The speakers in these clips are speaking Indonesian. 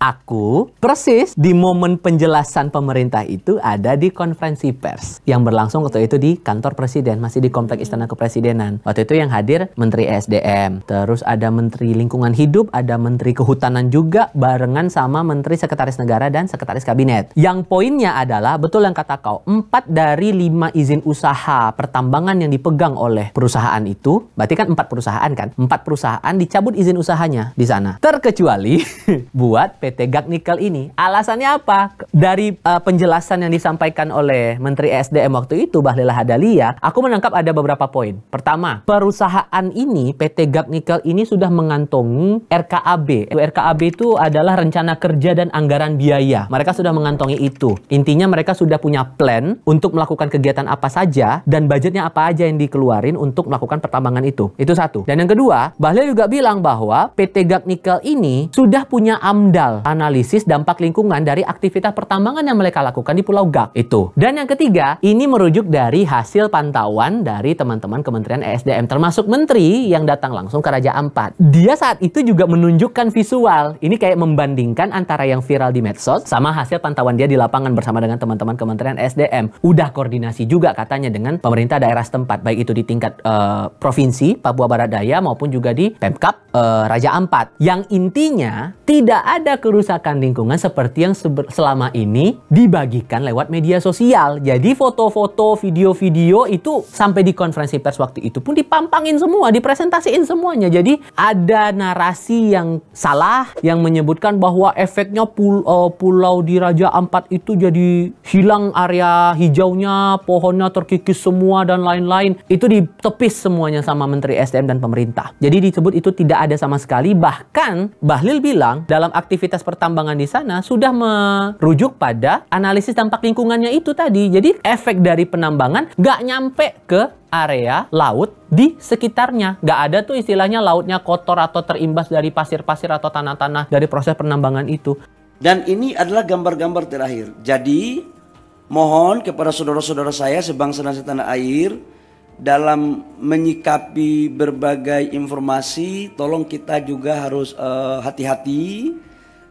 Aku persis di momen penjelasan pemerintah itu ada di konferensi pers yang berlangsung waktu itu di kantor presiden, masih di kompleks Istana Kepresidenan. Waktu itu yang hadir Menteri SDM, terus ada Menteri Lingkungan Hidup, ada Menteri Kehutanan juga, barengan sama Menteri Sekretaris Negara dan Sekretaris Kabinet. Yang poinnya adalah, betul yang kata kau, 4 dari 5 izin usaha pertambangan yang dipegang oleh perusahaan itu, berarti kan 4 perusahaan kan? 4 perusahaan dicabut izin usahanya di sana. Terkecuali buat PT GAC Nikel ini. Alasannya apa? Dari penjelasan yang disampaikan oleh Menteri SDM waktu itu, Bahlil Lahadalia, aku menangkap ada beberapa poin. Pertama, perusahaan ini, PT GAC Nikel ini sudah mengantongi RKAB. RKAB itu adalah rencana kerja dan anggaran biaya. Mereka sudah mengantongi itu. Intinya mereka sudah punya plan untuk melakukan kegiatan apa saja dan budgetnya apa aja yang dikeluarin untuk melakukan pertambangan itu. Itu satu. Dan yang kedua, Bahlil juga bilang bahwa PT GAC Nikel ini sudah punya AMDAL, analisis dampak lingkungan dari aktivitas pertambangan yang mereka lakukan di Pulau GAC itu. Dan yang ketiga, ini merujuk dari hasil pantauan dari teman-teman Kementerian ESDM, termasuk menteri yang datang langsung ke Raja Ampat. Dia saat itu juga menunjukkan visual. Ini kayak membandingkan antara yang viral di medsos sama hasil pantauan dia di lapangan bersama dengan teman-teman Kementerian ESDM. Udah koordinasi juga katanya dengan pemerintah daerah setempat, baik itu di tingkat provinsi Papua Barat Daya maupun juga di Pemkab Raja Ampat. Yang intinya tidak ada kerusakan lingkungan seperti yang selama ini dibagikan lewat media sosial. Jadi foto-foto, video-video itu sampai di konferensi pers waktu itu pun dipampangin semua, dipresentasiin semuanya. Jadi ada narasi yang salah yang menyebutkan bahwa efeknya pulau di Raja Ampat itu jadi hilang area hijaunya, pohonnya terkikis semua dan lain-lain. Itu ditepis semuanya sama Menteri SDM dan pemerintah. Jadi disebut itu tidak ada sama sekali. Bahkan Bahlil bilang dalam aktivitas pertambangan di sana sudah merujuk pada analisis dampak lingkungannya itu tadi. Jadi efek dari penambangan nggak nyampe ke area laut di sekitarnya. Nggak ada tuh istilahnya lautnya kotor atau terimbas dari pasir-pasir atau tanah-tanah dari proses penambangan itu. Dan ini adalah gambar-gambar terakhir. Jadi mohon kepada saudara-saudara saya sebangsa dan setanah air, dalam menyikapi berbagai informasi, tolong kita juga harus hati-hati,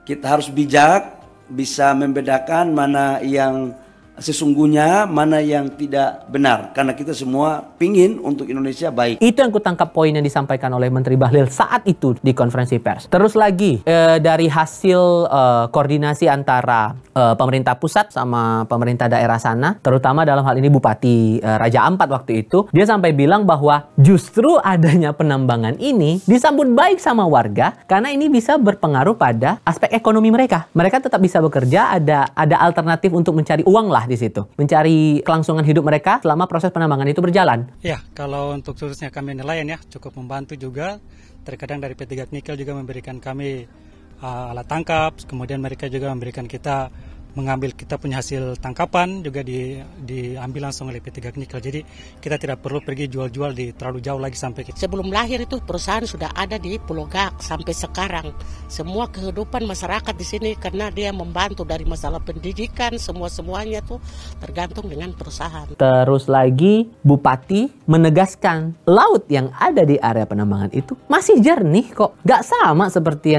kita harus bijak, bisa membedakan mana yang sesungguhnya, mana yang tidak benar. Karena kita semua pingin untuk Indonesia baik. Itu yang kutangkap poin yang disampaikan oleh Menteri Bahlil saat itu di konferensi pers. Terus lagi, dari hasil koordinasi antara pemerintah pusat sama pemerintah daerah sana, terutama dalam hal ini Bupati Raja Ampat waktu itu, dia sampai bilang bahwa justru adanya penambangan ini disambut baik sama warga karena ini bisa berpengaruh pada aspek ekonomi mereka. Mereka tetap bisa bekerja, ada alternatif untuk mencari uang lah di situ, mencari kelangsungan hidup mereka selama proses penambangan itu berjalan. Ya, kalau untuk khususnya kami nelayan ya cukup membantu juga. Terkadang dari PT GAC Nikel juga memberikan kami alat tangkap, kemudian mereka juga memberikan kita mengambil kita punya hasil tangkapan juga diambil langsung oleh PT GAC Nikel. Jadi kita tidak perlu pergi jual-jual di terlalu jauh lagi sampai kita. Sebelum lahir itu perusahaan sudah ada di Pulau GAC sampai sekarang. Semua kehidupan masyarakat di sini karena dia membantu dari masalah pendidikan, semuanya tuh tergantung dengan perusahaan. Terus lagi Bupati menegaskan laut yang ada di area penambangan itu masih jernih kok. Gak sama seperti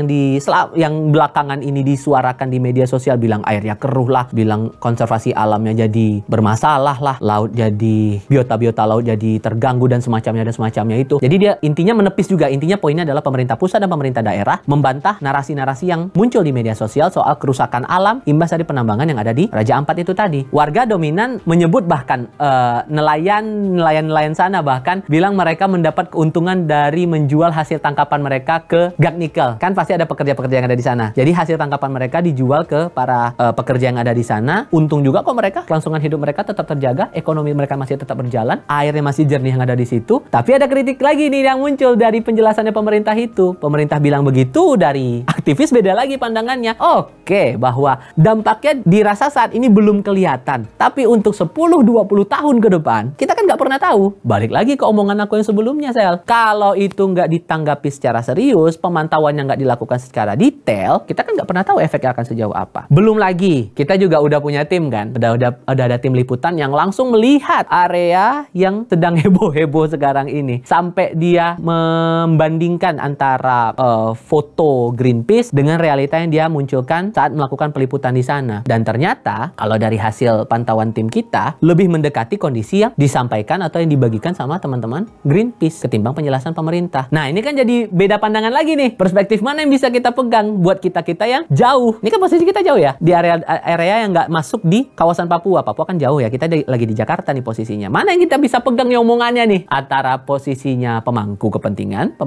yang belakangan ini disuarakan di media sosial, bilang airnya keruh lah, bilang konservasi alamnya jadi bermasalah lah, laut jadi biota laut jadi terganggu dan semacamnya itu. Jadi dia intinya menepis juga. Intinya poinnya adalah pemerintah pusat dan pemerintah daerah membantah narasi-narasi yang muncul di media sosial soal kerusakan alam imbas dari penambangan yang ada di Raja Ampat itu tadi. Warga dominan menyebut bahkan nelayan sana bahkan bilang mereka mendapat keuntungan dari menjual hasil tangkapan mereka ke GAC Nikel. Kan pasti ada pekerja-pekerja yang ada di sana. Jadi hasil tangkapan mereka dijual ke para pekerja yang ada di sana. Untung juga kok mereka, kelangsungan hidup mereka tetap terjaga, ekonomi mereka masih tetap berjalan, airnya masih jernih yang ada di situ. Tapi ada kritik lagi nih yang muncul dari penjelasannya pemerintah itu. Pemerintah bilang begitu, dari aktivis beda lagi pandangannya. Oke, bahwa dampaknya dirasa saat ini belum kelihatan. Tapi untuk 10-20 tahun ke depan, kita kan nggak pernah tahu. Balik lagi ke omongan aku yang sebelumnya, Sel. Kalau itu nggak ditanggapi secara serius, pemantauannya nggak dilakukan secara detail, kita kan nggak pernah tahu efeknya akan sejauh apa. Belum lagi lagi, kita juga udah punya tim kan, udah ada tim liputan yang langsung melihat area yang sedang heboh-heboh sekarang ini, sampai dia membandingkan antara foto Greenpeace dengan realita yang dia munculkan saat melakukan peliputan di sana. Dan ternyata kalau dari hasil pantauan tim kita lebih mendekati kondisi yang disampaikan atau yang dibagikan sama teman-teman Greenpeace ketimbang penjelasan pemerintah. Nah, ini kan jadi beda pandangan lagi nih. Perspektif mana yang bisa kita pegang buat kita-kita yang jauh. Ini kan posisi kita jauh ya, di area yang nggak masuk di kawasan Papua. Papua kan jauh ya, kita lagi di Jakarta nih posisinya. Mana yang kita bisa pegang nih omongannya nih? Antara posisinya pemangku kepentingan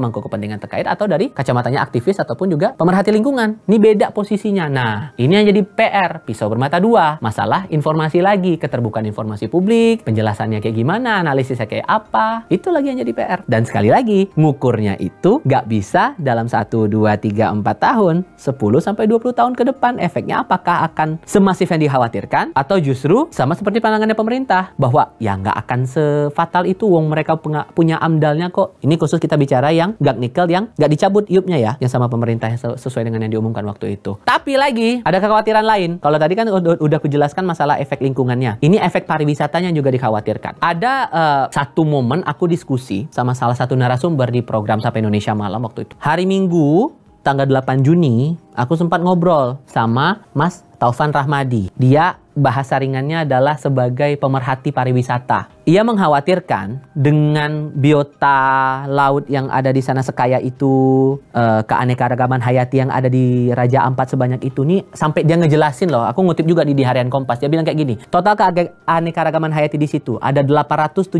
terkait, atau dari kacamatanya aktivis ataupun juga pemerhati lingkungan. Ini beda posisinya. Nah, ini yang jadi PR, pisau bermata dua. Masalah informasi lagi, keterbukaan informasi publik, penjelasannya kayak gimana, analisisnya kayak apa. Itu lagi yang jadi PR. Dan sekali lagi, ngukurnya itu nggak bisa dalam 1, 2, 3, 4 tahun, 10-20 tahun ke depan. Efeknya apakah akan semasif yang dikhawatirkan, atau justru sama seperti pandangannya pemerintah bahwa ya nggak akan sefatal itu, wong mereka punya amdalnya kok. Ini khusus kita bicara yang gak nikel yang nggak dicabut iupnya ya, yang sama pemerintah sesuai dengan yang diumumkan waktu itu. Tapi lagi ada kekhawatiran lain. Kalau tadi kan udah kujelaskan masalah efek lingkungannya, ini efek pariwisatanya juga dikhawatirkan. Ada satu momen aku diskusi sama salah satu narasumber di program Sapa Indonesia Malam waktu itu. Hari Minggu tanggal 8 Juni aku sempat ngobrol sama Mas Taufan Rahmadi. Dia bahasa ringannya adalah sebagai pemerhati pariwisata. Ia mengkhawatirkan dengan biota laut yang ada di sana sekaya itu, keanekaragaman hayati yang ada di Raja Ampat sebanyak itu nih, sampai dia ngejelasin loh. Aku ngutip juga di Harian Kompas. Dia bilang kayak gini, total keanekaragaman hayati di situ ada 879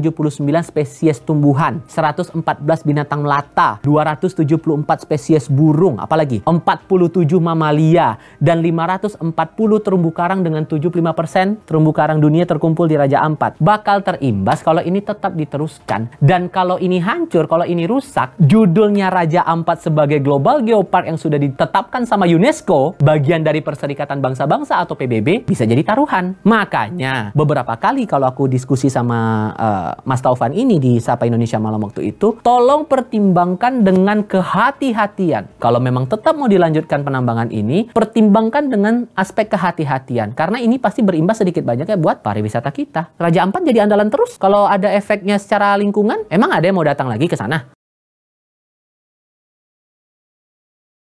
spesies tumbuhan, 114 binatang melata, 274 spesies burung, apalagi 47 mamalia, dan 540 terumbu karang dengan 75% terumbu karang dunia terkumpul di Raja Ampat. Bakal terimbas kalau ini tetap diteruskan. Dan kalau ini hancur, kalau ini rusak, judulnya Raja Ampat sebagai Global Geopark yang sudah ditetapkan sama UNESCO, bagian dari Perserikatan Bangsa-Bangsa atau PBB, bisa jadi taruhan. Makanya, beberapa kali kalau aku diskusi sama Mas Taufan ini di Sapa Indonesia Malam waktu itu, tolong pertimbangkan dengan kehati-hatian. Kalau memang tetap mau dilanjutkan penambangan ini, pertimbangkan dengan aspek kehati-hatian. Karena ini pasti berimbas sedikit banyaknya buat pariwisata kita. Raja Ampat jadi andalan terus. Kalau ada efeknya secara lingkungan, emang ada yang mau datang lagi ke sana?